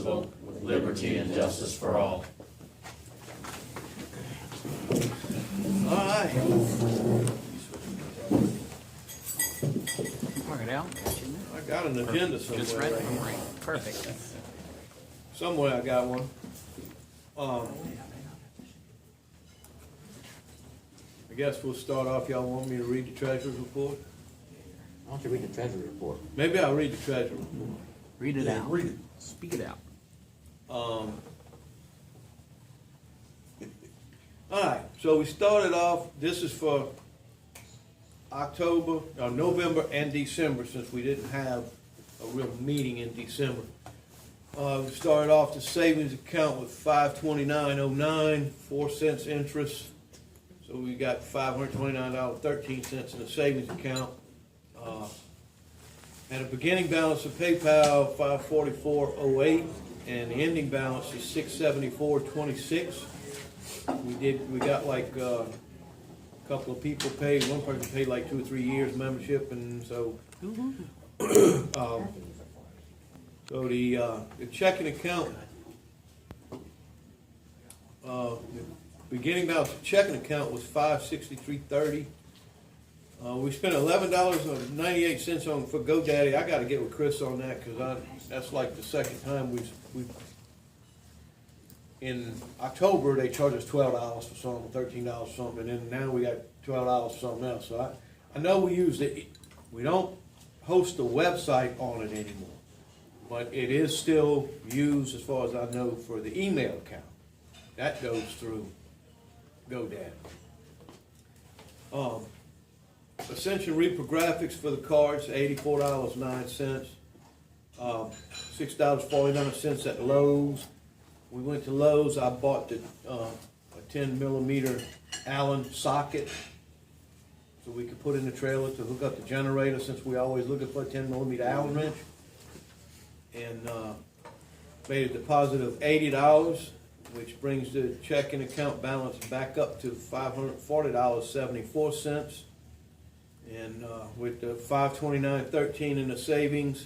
indivisible, with liberty and justice for all. All right. Mark it out. I got an agenda Just somewhere. read Right it. here. Perfect. Somewhere I got one. I guess we'll start off. Y'all want me to read the treasurer's report? Why don't you read the treasury report? Maybe I'll read the treasurer's report. Read it out. Read it. Speak it out. All right, so we started off, this is for November and December, since we didn't have a real meeting in December. We started off the savings account with $529.09, 4 cents interest. So we got $529.13 in the savings account. And a beginning balance of PayPal, $544.08, and the ending balance is $674.26. We got like a couple of people paid. One person paid like 2 or 3 years membership, and so so the checking account, the beginning balance of checking account was $563.30. We spent $11.98 on for GoDaddy. I got to get with Chris on that because that's like the second time we. In October they charged us $12 for something, $13 for something, and then now we got $12 for something else. So I know we use it. We don't host the website on it anymore, but it is still used as far as I know for the email account. That goes through GoDaddy. Ascension Reprographics for the cards, $84.09. $6.49 at Lowe's. We went to Lowe's. I bought a 10 millimeter Allen socket so we could put in the trailer to hook up the generator, since we always looking for a 10 millimeter Allen wrench. And made a deposit of $80, which brings the checking account balance back up to $540.74. And with the $529.13 in the savings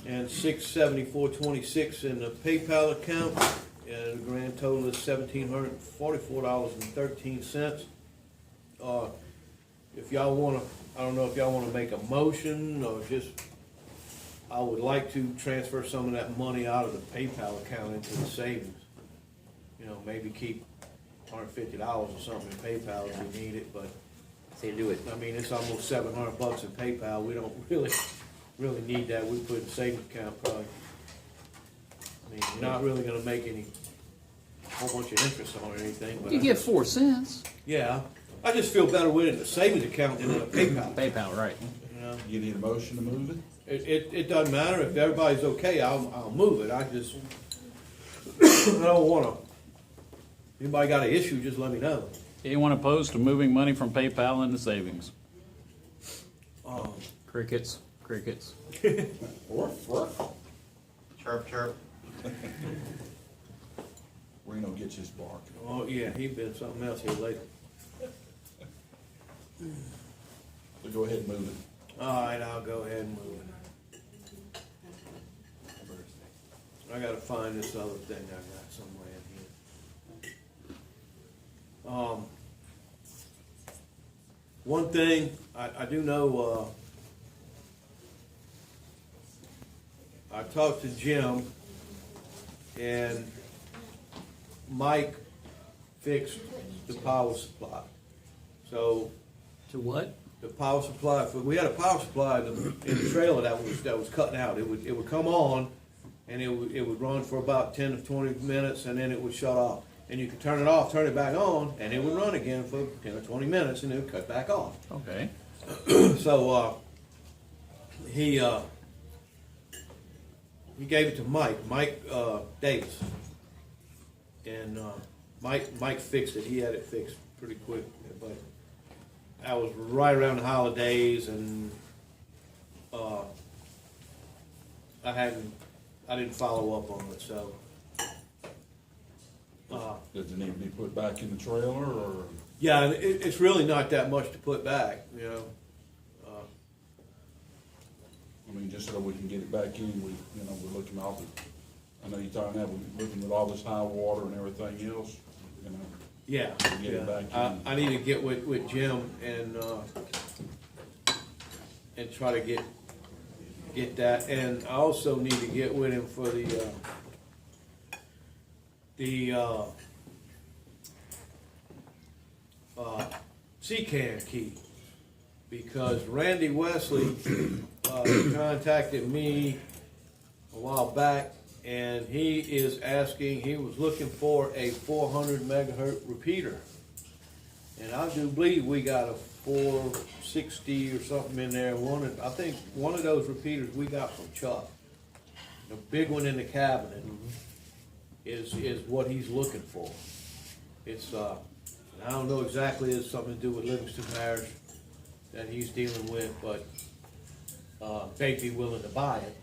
and $674.26 in the PayPal account, and the grand total is $1,744.13. If y'all want to, I don't know if y'all want to make a motion or just, I would like to transfer some of that money out of the PayPal account into the savings. You know, maybe keep $150 or something in PayPal if we need it, but. Say do it. I mean, it's almost $700 in PayPal. We don't really need that. We put it in the savings account probably. I mean, you're not really gonna make any whole bunch of interest on it or anything, but. You get 4 cents. Yeah, I just feel better with it in the savings account than in a PayPal. PayPal, right? You know, You need a motion to move it? it doesn't matter. If everybody's okay, I'll move it. I just, I don't wanna, anybody got an issue, just let me know. Anyone opposed to moving money from PayPal into savings? Crickets. Crickets. Chirp, chirp. Reno gets his bark. Oh, yeah, he been something else here lately. So go ahead and move it. All right, I'll go ahead and move it. I gotta find this other thing I got somewhere in here. One thing, I do know, I talked to Jim, and Mike fixed the power supply. So To what? the power supply, we had a power supply in the trailer that was cutting out. It would come on, and it would run for about 10 to 20 minutes, and then it would shut off. And you could turn it off, turn it back on, and it would run again for 10 or 20 minutes, and it would cut back off. Okay. So he gave it to Mike Davis, and Mike fixed it. He had it fixed pretty quick, but that was right around the holidays, and I didn't follow up on it. So Does it need to be put back in the trailer, or? yeah, it's really not that much to put back, you know. I mean, just so we can get it back in, we're looking off it. I know you're talking about looking at all this high water and everything else, you know. Yeah, Get it back yeah. in. I need to get with Jim and try to get that, and I also need to get with him for the C-CAN key, because Randy Wesley contacted me a while back, and he was looking for a 400 megahertz repeater. And I do believe we got a 460 or something in there. I think one of those repeaters we got from Chuck, the big one in the cabinet, is what he's looking for. It's I don't know exactly, it's something to do with Livingston Parish that he's dealing with, but they'd be willing to buy it.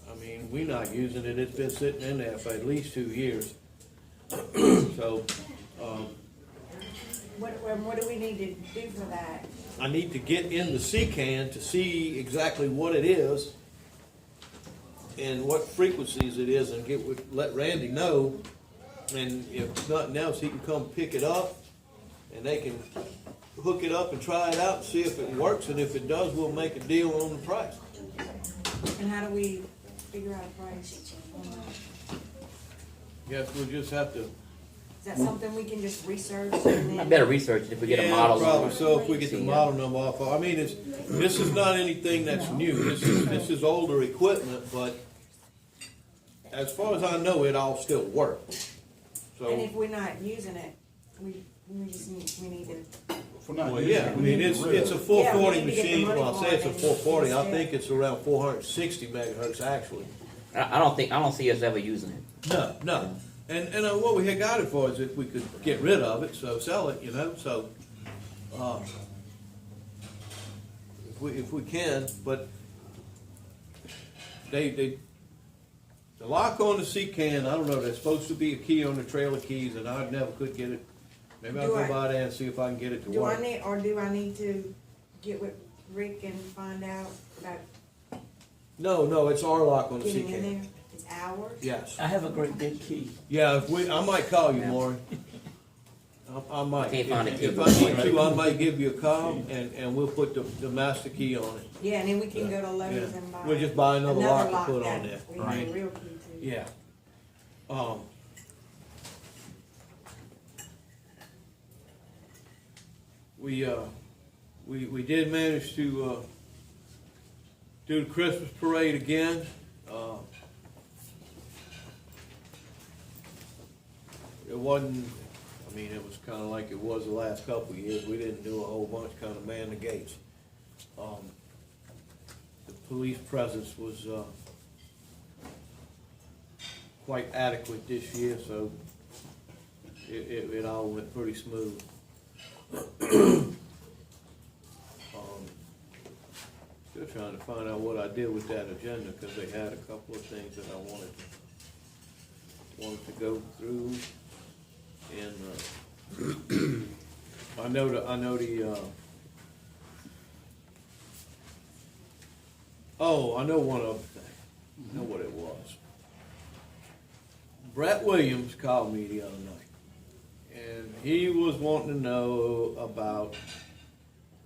I mean, we're not using it, it's been sitting in there for at least 2 years. So, What do we need to do for that? I need to get in the C-CAN to see exactly what it is and what frequencies it is, and let Randy know. And if nothing else, he can come pick it up and they can hook it up and try it out and see if it works, and if it does, we'll make a deal on the price. And how do we figure out a price? Yes, we'll just have to. Is that something we can just research and I then? better research it if we get a model. Probably number. so, if we get the model number off. I mean, this is not anything that's new. This is older equipment, but as far as I know, it all still works. And if So, we're not using it, we need to, If we're not well, using yeah, it, I we mean, need to it's get rid a of it. 440 Yeah, we need to get the machine. money Well, I for say it's a it 440. I instead. think it's around 460 megahertz actually. I don't see us ever using it. No. And what we had got it for is if we could get rid of it, so sell it, you know, so, if we can, but the lock on the C-CAN, I don't know, there's supposed to be a key on the trailer keys, and I never could get it. Maybe I'll Do go I- by there and see if I can get it to do work. I need to get with Rick and find out about No, it's our lock on the getting in C-CAN. there? It's ours? Yes. I have a great big key. Yeah, I might call you, Maury. I might. Can't find a key. If I need to, I might give you a call, and we'll put the master key on it. Yeah, and then we can go to Lowe's Yeah. and buy. We'll just buy another lock to put on that there. we have a real key to. Yeah. We did manage to do the Christmas parade again. It wasn't, I mean, it was kinda like it was the last couple of years. We didn't do a whole bunch, kinda man the gates. The police presence was, quite adequate this year, so it all went pretty smooth. Still trying to find out what I did with that agenda, because they had a couple of things that I wanted to go through. And, I know the, I know one other thing. I know what it was. Brett Williams called me the other night, and he was wanting to know about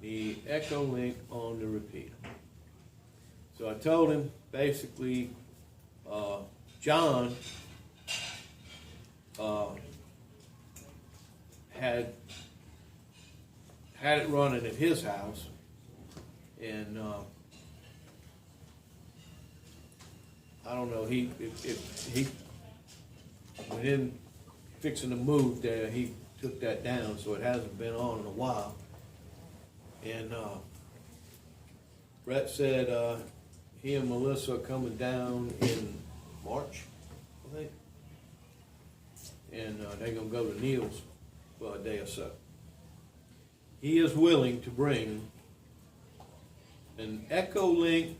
the Echo Link on the repeater. So I told him, basically, John had it running at his house, and I don't know, if he within fixing to move there, he took that down, so it hasn't been on in a while. And Brett said he and Melissa are coming down in March, I think, and they're gonna go to Neal's for a day or so. He is willing to bring an Echo Link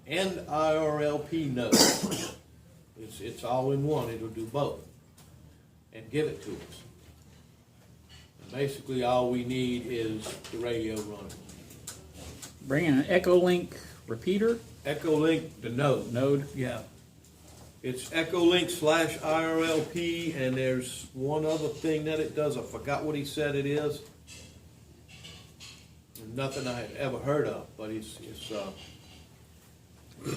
and IRLP node. It's all in one, it'll do both, and give it to us. And basically, all we need is the radio running. Bringing an Echo Link repeater Echo Link, the node. node. Yeah. It's Echolink/IRLP, and there's one other thing that it does. I forgot what he said it is. Nothing I had ever heard of, but he's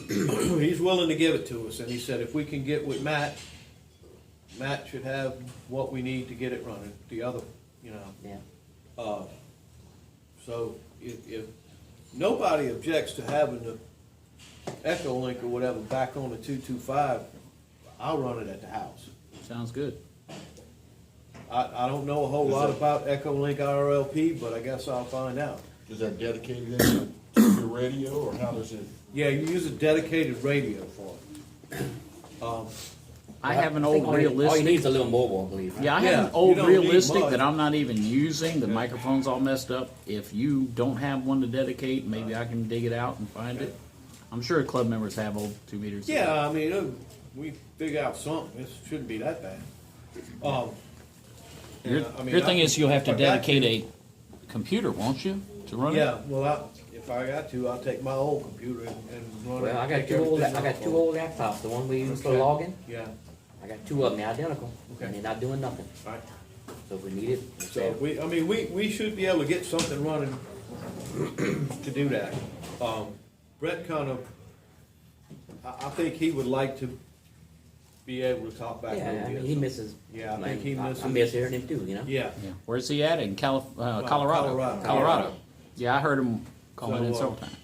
he's willing to give it to us. And he said if we can get with Matt should have what we need to get it running. The other, you know. Yeah. So if nobody objects to having the Echolink or whatever back on the 225, I'll run it at the house. Sounds good. I don't know a whole lot about Echolink IRLP, but I guess I'll find out. Is that dedicated into your radio, or how does it? Yeah, you use a dedicated radio for it. I have an I think old all you need realistic. is a little mobile, I believe. Yeah, I Yeah, have an you old don't need realistic much. that I'm not even using. The microphone's all messed up. If you don't have one to dedicate, maybe I can dig it out and find it. I'm sure club members have old 2 meters. Yeah, I mean, we figure out something. It shouldn't be that bad. Your, I mean, your thing is you'll have to if I got dedicate to- a computer, won't you, to run it? Yeah, well, if I got to, I'll take my old computer and run it. Well, I got take everything off of it. two old laptops, the one we use for Okay. logging. Yeah, I got 2 of them, they're identical, Okay. and they're not doing nothing. right. So if we need it, it's So there. we should be able to get something running to do that. Brett kind of, I think he would like to be able to talk back Yeah, over I mean, here. he misses. Yeah, I think he misses. I miss hearing him too, you know? Yeah, Yeah. Where's he at? In Colorado. Colorado. Yeah, I heard him calling in So, several times.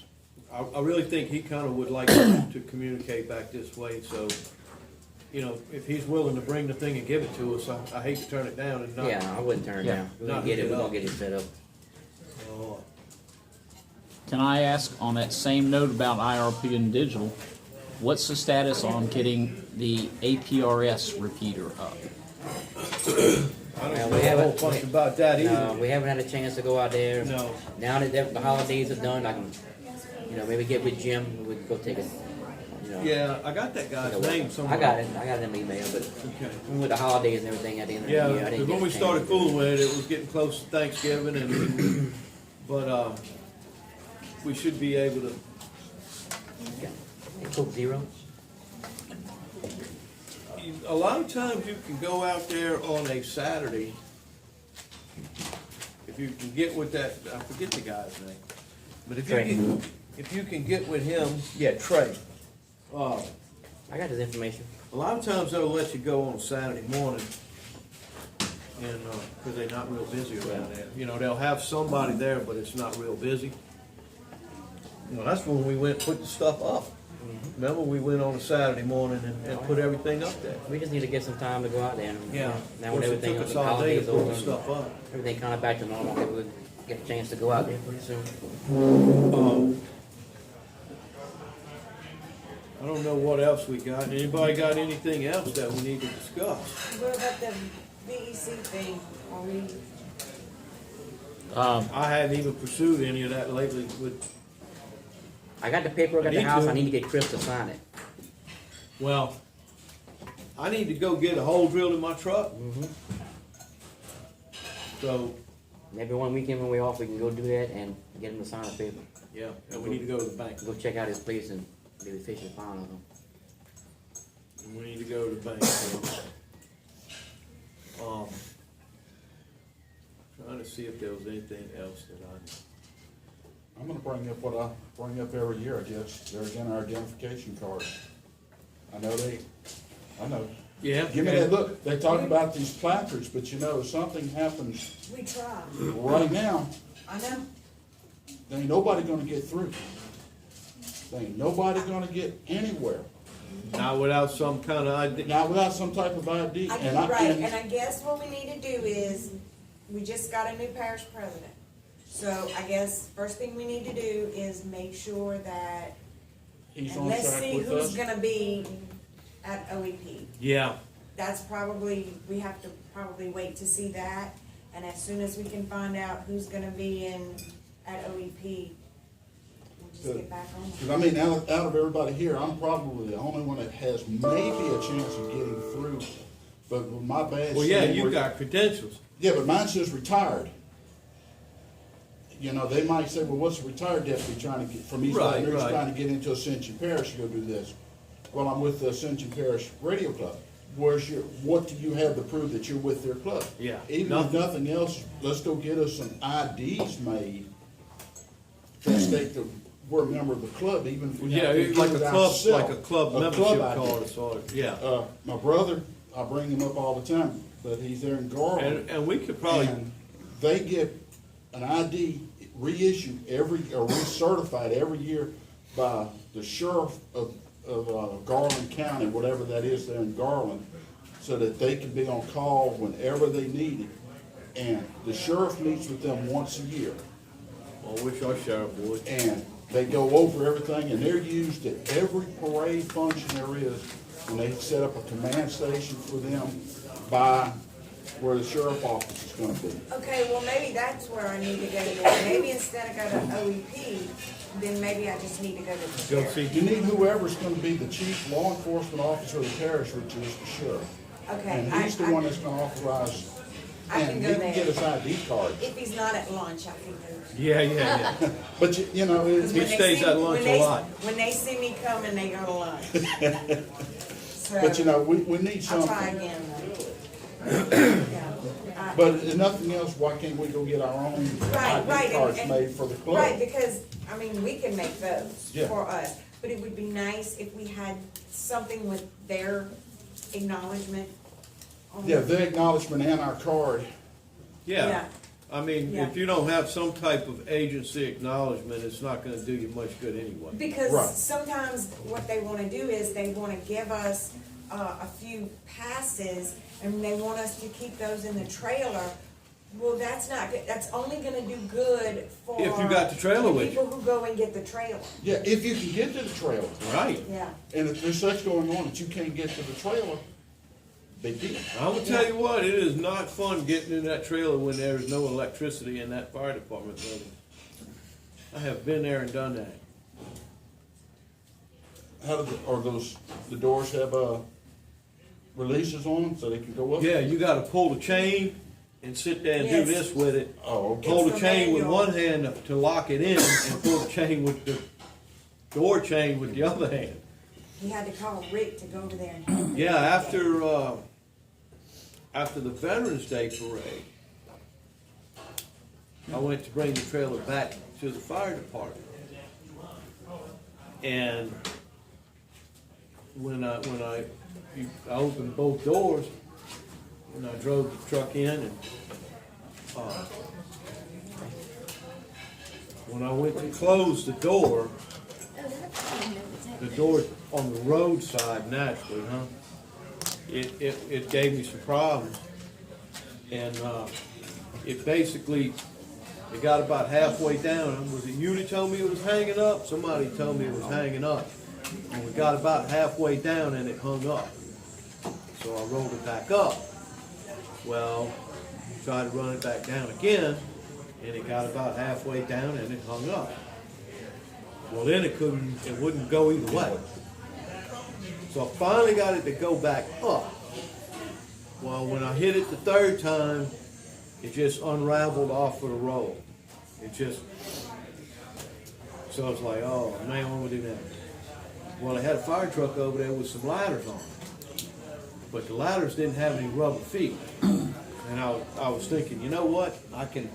I really think he kind of would like to communicate back this way, so, you know, if he's willing to bring the thing and give it to us, I hate to turn it down and not. Yeah, I wouldn't turn it Yeah. down. We're Not gonna get hook it, it we're gonna up. get it set up. Oh, Can I ask on that same note about IRP and digital, what's the status on getting the APRS repeater up? I don't Well, know we a whole haven't- bunch about that No, either. we haven't had a chance to go out there. No. Now that the holidays are done, I can, you know, maybe get with Jim, we can go take a, you know. Yeah, I got that you guy's know, name somewhere. I got it in the email, but Okay. with the holidays and everything at the end of Yeah, the year, I because didn't get when a we chance started to- fooling with it, it was getting close to Thanksgiving, and but we should be able to. Yeah. And Coke Zero. A lot of times you can go out there on a Saturday if you can get with that. I forget the guy's name, but Trey. if you can get with him, yeah, Trey. I got his information. A lot of times they'll let you go on a Saturday morning, and because they're not real busy around there. You know, they'll have somebody there, but it's not real busy. You know, that's when we went and put the stuff up. Remember, we went on a Saturday morning and put everything up there. We just need to get some time to go out there. And, Yeah. Now Of with course, it everything, took with us the all day to holidays put over, the and stuff up. everything kind of back to normal, maybe we'll get a chance to go out there pretty soon. I don't know what else we got. Anybody got anything else that we need to discuss? What about the VEC thing? Are we, I hadn't even pursued any of that lately with, I got the paperwork I at the need house. to. I need to get Chris to sign it. well, I need to go get a hole drilled in my truck. So, Maybe one weekend when we're off, we can go do that and get him to sign the paper. yeah, and we need to go to the bank. Go check out his place and maybe fish and find him. We need to go to the bank. So, trying to see if there was anything else that I'm gonna bring up what I bring up every year, I guess. They're again our identification cards. I know. Yeah. Give me that look. They talk about these placards, but you know, if something happens we try. right now, I know. there ain't nobody gonna get through. There ain't nobody gonna get anywhere. Not without some kind of idea. Not without some type of ID. I And get right, and- and I guess what we need to do is, we just got a new parish president. So I guess first thing we need to do is make sure that, he's and on let's track see with who's us. gonna be at OEP. Yeah. That's probably, we have to probably wait to see that, and as soon as we can find out who's gonna be at OEP, we'll just get back on it. Because I mean, out of everybody here, I'm probably the only one that has maybe a chance of getting through. But with my badge. Well, yeah, saying you we're- got credentials. Yeah, but mine says retired. You know, they might say, well, what's a retired deputy trying to get, from East Right, Baton Rouge, right. trying to get into Ascension Parish to go do this? Well, I'm with the Ascension Parish Radio Club. What do you have to prove that you're with their club? Yeah, Even if nothing. nothing else, let's go get us some IDs made that state that we're a member of the club, even if we Yeah, have to like do a it club, ourselves. like a club membership ID. card or sort of, yeah. My brother, I bring him up all the time, but he's there in Garland. And we could probably, And they get an ID reissued or recertified every year by the sheriff of Garland County, whatever that is there in Garland, so that they can be on call whenever they need it. And the sheriff meets with them once a year, I wish our sheriff would. and they go over everything, and they're used at every parade function there is, when they set up a command station for them by where the sheriff office is gonna be. Okay, well, maybe that's where I need to go then. Maybe instead of go to OEP, then maybe I just need to go to the Go sheriff. see, You need whoever's gonna be the chief law enforcement officer of the parish, which is the sheriff. Okay, And he's the one that's gonna authorize, I can and go he can get there. us ID cards. If he's not at lunch, I can go. yeah, yeah, yeah. But you know, Because He when they stays see- at lunch when a they- lot. When they see me coming, they go to lunch. So, but you know, we need I'll try something. again though. Yeah. But if nothing else, why can't we go get our own Right, right, ID cards and- made for the club? Right, because, I mean, we can make those Yeah. for us, but it would be nice if we had something with their acknowledgement on Yeah, it. the acknowledgement and our card. Yeah, I mean, Yeah. if you don't have some type of agency acknowledgement, it's not gonna do you much good anyway. Because Right. sometimes what they wanna do is they wanna give us, a few passes, and they want us to keep those in the trailer. Well, that's not good, that's only gonna do good for. If you got the trailer with you. People who go and get the trailer, Yeah, if you can get to the trailer, Right. yeah. and if there's such going on that you can't get to the trailer, big deal. I will tell you what, it is not fun getting in that trailer when there is no electricity in that fire department building. I have been there and done that. How do the doors have, releases on them so they can go up? Yeah, you gotta pull the chain and sit there and do Yes. this with it. Oh, okay. Hold the It's chain with manual. one hand to lock it in and pull the chain with the door chain with the other hand. He had to call Rick to go over there and help. Yeah, after the Veterans Day parade, I went to bring the trailer back to the fire department. And when I opened both doors, and I drove the truck in, and when I went to close the door on the roadside naturally, it gave me some problems. And it basically, it got about halfway down. Was it you that told me it was hanging up? Somebody told me it was hanging up. And we got about halfway down and it hung up. So I rolled it back up. Well, tried to run it back down again, and it got about halfway down and it hung up. Well, then it wouldn't go either way. So I finally got it to go back up. Well, when I hit it the third time, it just unraveled off of the roll. So I was like, oh man, what do we do now? Well, I had a fire truck over there with some ladders on it. But the ladders didn't have any rubber feet. And I was thinking, you know what? I can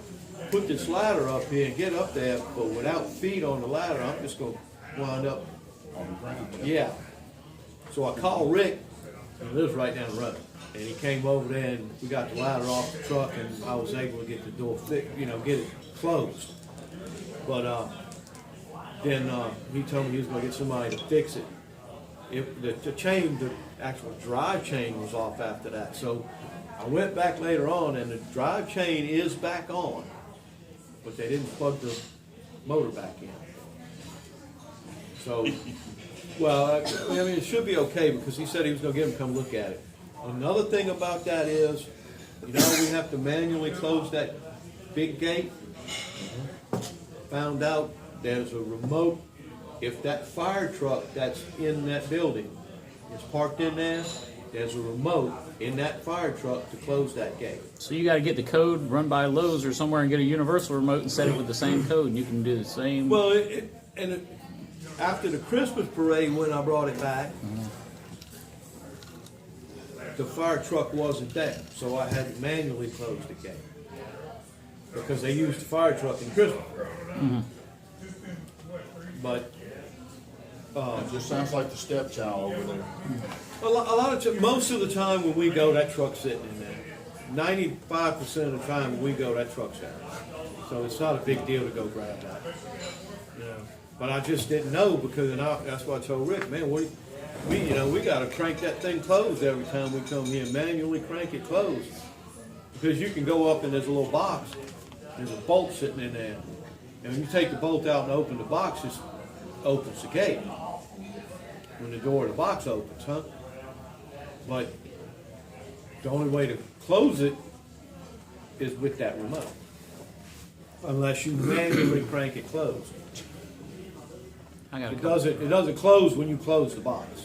put this ladder up here and get up there, but without feet on the ladder, I'm just gonna wind up. On the ground. Yeah. So I called Rick, he lives right down the road. And he came over there and we got the ladder off the truck and I was able to get the door get it closed. But then he told me he was gonna get somebody to fix it. The chain, the actual drive chain was off after that. So I went back later on and the drive chain is back on, but they didn't plug the motor back in. So, well, I mean, it should be okay because he said he was gonna get him to come look at it. Another thing about that is, we have to manually close that big gate. Found out there's a remote. If that fire truck that's in that building is parked in there, there's a remote in that fire truck to close that gate. So you gotta get the code, run by Lowe's or somewhere and get a universal remote and set it with the same code, and you can do the same. Well, after the Christmas parade, when I brought it back, the fire truck wasn't there, so I had to manually close the gate. Because they used the fire truck in Christmas. But, It just sounds like the stepchild over there. most of the time when we go, that truck's sitting in there. 95% of the time when we go, that truck's there. So it's not a big deal to go grab that. You know, but I just didn't know because that's why I told Rick, man, we gotta crank that thing closed every time we come here, manually crank it closed. Because you can go up and there's a little box, there's a bolt sitting in there. And when you take the bolt out and open the box, it opens the gate. When the door of the box opens, huh? But the only way to close it is with that remote. Unless you manually crank it closed. I got a It couple. doesn't close when you close the box.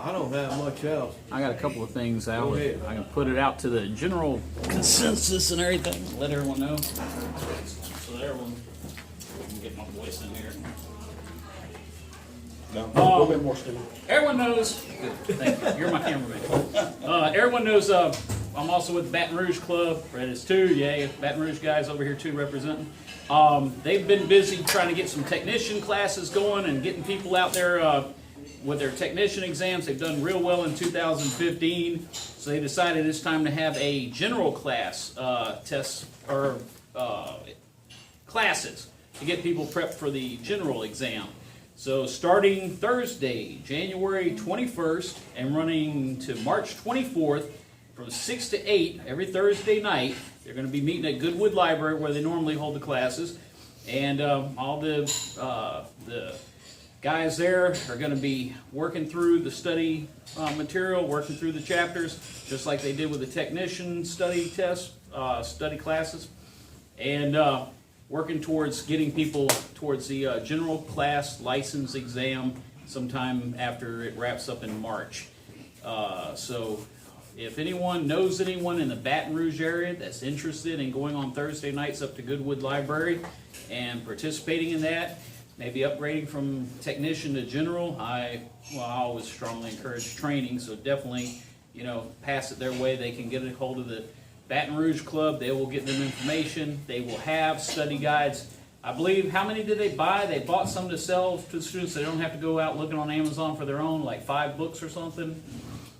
I don't have much else. I got a couple of things out. Go ahead. I can put it out to the general consensus and everything. Let everyone know. So everyone can get my voice in here. No, a little bit more, Steve. Everyone knows. Good, thank you. You're my cameraman. Everyone knows. I'm also with the Baton Rouge Club. Red is too. Yay, Baton Rouge guys over here too representing. They've been busy trying to get some technician classes going and getting people out there with their technician exams. They've done real well in 2015, so they decided it's time to have a general class tests or classes to get people prepped for the general exam. So starting Thursday, January 21st, and running to March 24th, from 6 to 8 every Thursday night, they're going to be meeting at Goodwood Library where they normally hold the classes, and all the guys there are going to be working through the study material, working through the chapters, just like they did with the technician study test, study classes, and working towards getting people towards the general class license exam sometime after it wraps up in March. So if anyone knows anyone in the Baton Rouge area that's interested in going on Thursday nights up to Goodwood Library and participating in that, maybe upgrading from technician to general, I always strongly encourage training, so definitely, pass it their way. They can get a hold of the Baton Rouge Club. They will get them information. They will have study guides. I believe, how many did they buy? They bought some to sell to the students. They don't have to go out looking on Amazon for their own, like 5 books or something.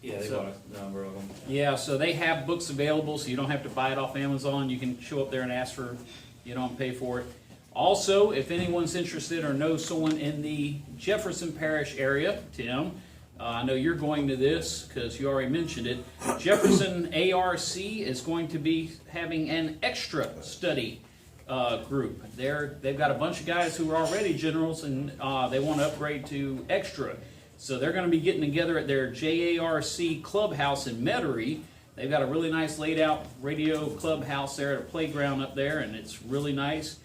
Yeah, they bought a number of them. Yeah, so they have books available, so you don't have to buy it off Amazon. You can show up there and ask for, and pay for it. Also, if anyone's interested or knows someone in the Jefferson Parish area, Tim, I know you're going to this because you already mentioned it. Jefferson ARC is going to be having an extra study group. They've got a bunch of guys who are already generals and they want to upgrade to extra. So they're going to be getting together at their JARC clubhouse in Metairie. They've got a really nice laid out radio clubhouse there at a playground up there, and it's really nice.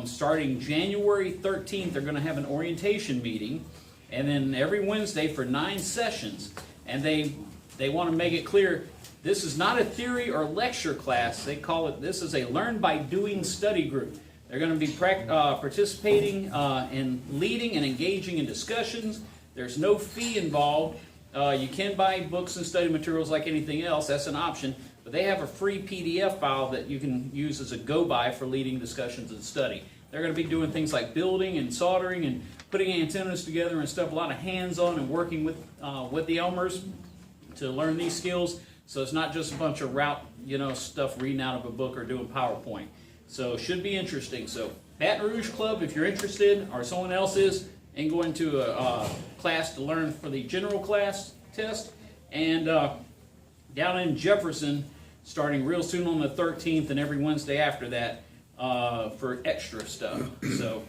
Starting January 13th, they're going to have an orientation meeting, and then every Wednesday for 9 sessions. And they want to make it clear, this is not a theory or lecture class. They call it, this is a learn by doing study group. They're going to be participating in leading and engaging in discussions. There's no fee involved. You can buy books and study materials like anything else. That's an option. But they have a free PDF file that you can use as a go-by for leading discussions and study. They're going to be doing things like building and soldering and putting antennas together and stuff, a lot of hands-on and working with the Elmers to learn these skills. So it's not just a bunch of route, stuff reading out of a book or doing PowerPoint. So it should be interesting. So Baton Rouge Club, if you're interested, or someone else is, and going to a class to learn for the general class test. And down in Jefferson, starting real soon on the 13th and every Wednesday after that for extra stuff. So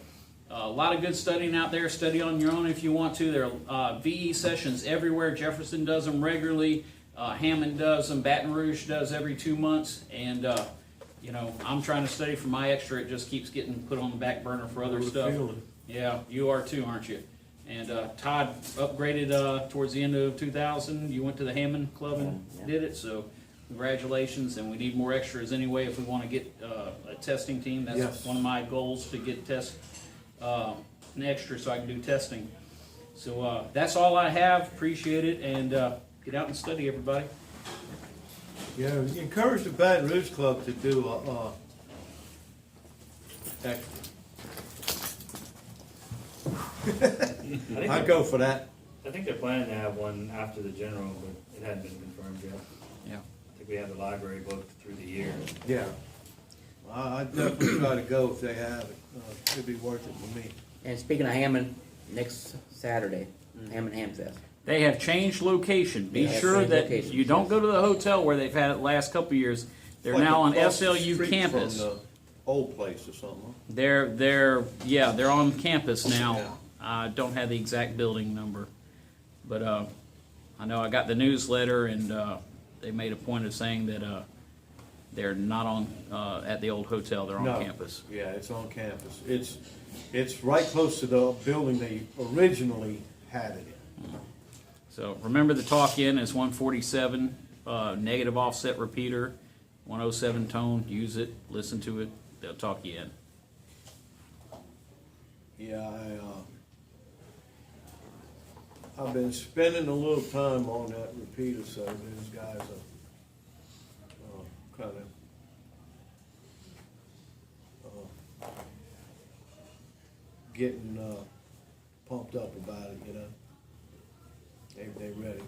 a lot of good studying out there. Study on your own if you want to. There are VE sessions everywhere. Jefferson does them regularly. Hammond does them. Baton Rouge does every 2 months. And, I'm trying to study for my extra. It just keeps getting put on the back burner for other stuff. Yeah, you are too, aren't you? And Todd upgraded towards the end of 2000. You went to the Hammond Club and Yeah. did it, so congratulations. And we need more extras anyway if we want to get a testing team. That's Yes. one of my goals, to get an extra so I can do testing. So that's all I have. Appreciate it, and get out and study, everybody. Yeah, encourage the Baton Rouge Club to do extra. I'd go for that. I think they're planning to have one after the general, but it hadn't been confirmed yet. Yeah. I think we have the library booked through the year. Yeah. I'd definitely try to go if they have it. It'd be worth it for me. And speaking of Hammond, next Saturday, Hammond Ham Fest. They have changed location. Be Yeah, they have sure changed that locations, you don't yes. go to the hotel where they've had it the last couple of years. They're Like now on across the SLU street campus. From the old place or something, huh? They're on campus now. Yeah. I don't have the exact building number, but I know I got the newsletter, and they made a point of saying that they're not on at the old hotel. They're on No. campus. Yeah, it's on campus. It's right close to the building they originally had it in. So remember, the talk in is 147 negative offset repeater, 107 tone. Use it, listen to it. They'll talk you in. Yeah, I've been spending a little time on that repeater, so these guys are kind of getting pumped up about it, you know. They ready.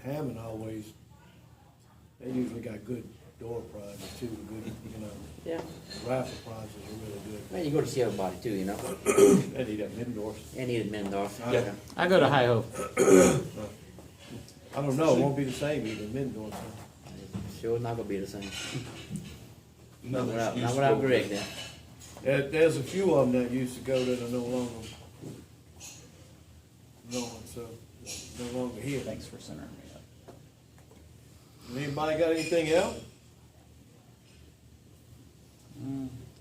Hammond always, they usually got good door prizes too, good, you know, Yeah. raffle prizes are really good. Well, you go to see everybody too, you know. They need that Mendorf. And needed Mendorf. Yeah. I go to High Hope. I don't know, it won't be the same either, Mendorf. Sure not gonna be the same. Another Not excuse without for- Greg then. There's a few of them that used to go that are no longer going, so, no longer here. Thanks for centering me up. Anybody got anything else?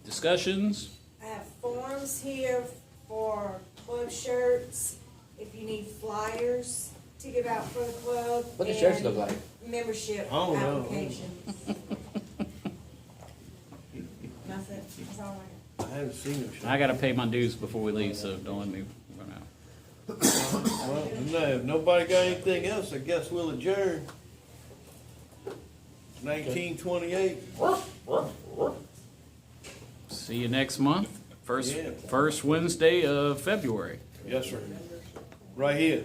Discussions? I have forms here for club shirts, if you need flyers to give out for the club. What the shirts and look like? Membership I don't know. applications. Nothing, that's all I have. I haven't seen them. I gotta pay my dues before we leave, so don't let me run out. Well, no, if nobody got anything else, I guess we'll adjourn. 1928. See you next month, Yeah. first Wednesday of February. Yes, sir. Right here.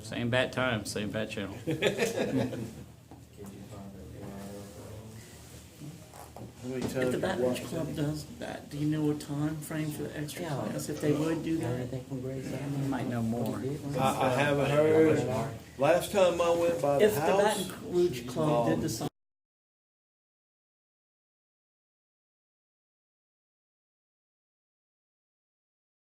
Same bat time, same bat channel. How many If times the you Baton watch Rouge it? Club does that, do you know a time frame for the extra Yeah. class, if they would do Got that? anything from Greg? You might know more. I haven't heard. Last time I went by the If the house. Baton Rouge Club did decide